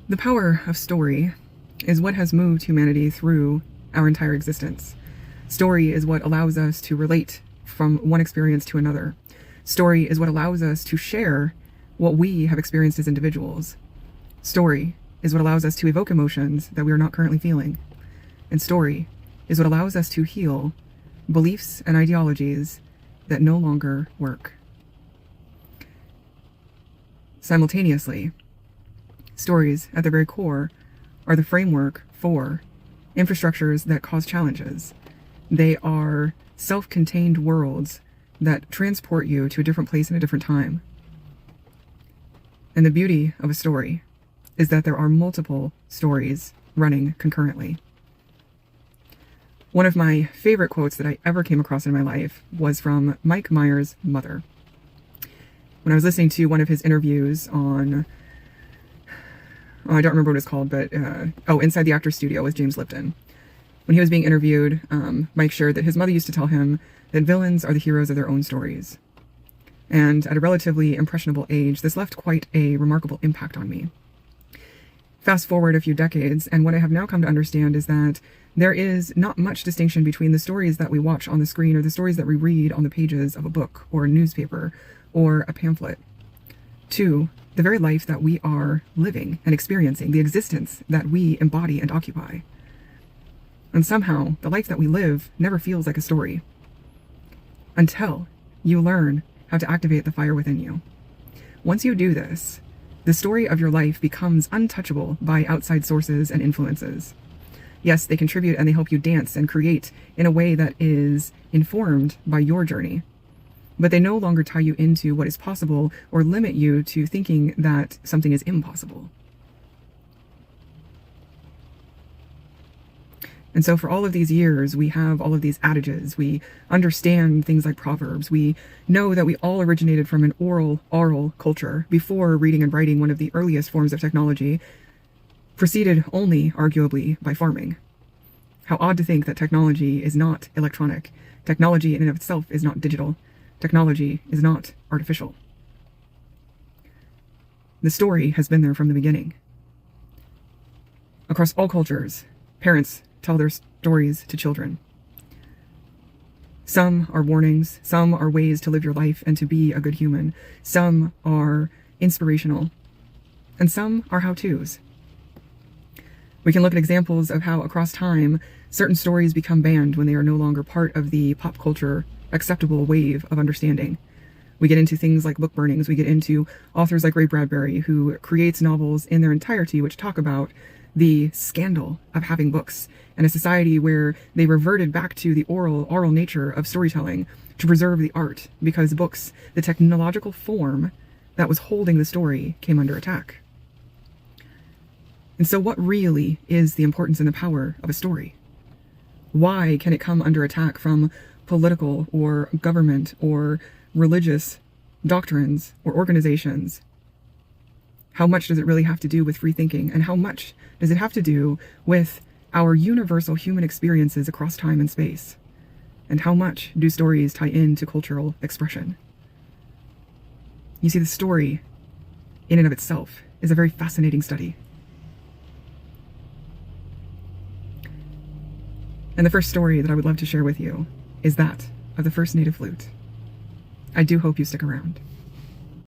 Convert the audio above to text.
The power of story is what has moved humanity through our entire existence. Story is what allows us to relate from one experience to another. Story is what allows us to share what we have experienced as individuals. Story is what allows us to evoke emotions that we are not currently feeling. And story is what allows us to heal beliefs and ideologies that no longer work. Simultaneously, stories at their very core are the framework for infrastructures that cause challenges. They are self-contained worlds that transport you to a different place in a different time. And the beauty of a story is that there are multiple stories running concurrently. One of my favorite quotes that I ever came across in my life was from Mike Myers' mother. When I was listening to one of his interviews on, I don't remember what it's called, but Inside the Actor's Studio with James Lipton. When he was being interviewed, Mike shared that his mother used to tell him that villains are the heroes of their own stories. And at a relatively impressionable age, this left quite a remarkable impact on me. Fast forward a few decades, and what I have now come to understand is that there is not much distinction between the stories that we watch on the screen or the stories that we read on the pages of a book or a newspaper or a pamphlet to the very life that we are living and experiencing, the existence that we embody and occupy. And somehow, the life that we live never feels like a story until you learn how to activate the fire within you. Once you do this, the story of your life becomes untouchable by outside sources and influences. Yes, they contribute and they help you dance and create in a way that is informed by your journey. But they no longer tie you into what is possible or limit you to thinking that something is impossible. And so for all of these years, we have all of these adages. We understand things like proverbs. We know that we all originated from an oral culture before reading and writing, one of the earliest forms of technology, preceded only, arguably, by farming. How odd to think that technology is not electronic. Technology in and of itself is not digital. Technology is not artificial. The story has been there from the beginning. Across all cultures, parents tell their stories to children. Some are warnings, some are ways to live your life and to be a good human. Some are inspirational, and some are how-tos. We can look at examples of how across time, certain stories become banned when they are no longer part of the pop culture acceptable wave of understanding. We get into things like book burnings. We get into authors like Ray Bradbury, who creates novels in their entirety which talk about the scandal of having books and a society where they reverted back to the oral nature of storytelling to preserve the art, because books, the technological form that was holding the story, came under attack. And so what really is the importance and the power of a story? Why can it come under attack from political or government or religious doctrines or organizations? How much does it really have to do with free thinking? And how much does it have to do with our universal human experiences across time and space? And how much do stories tie into cultural expression? You see, the story in and of itself is a very fascinating study. And the first story that I would love to share with you is that of the first native flute. I do hope you stick around.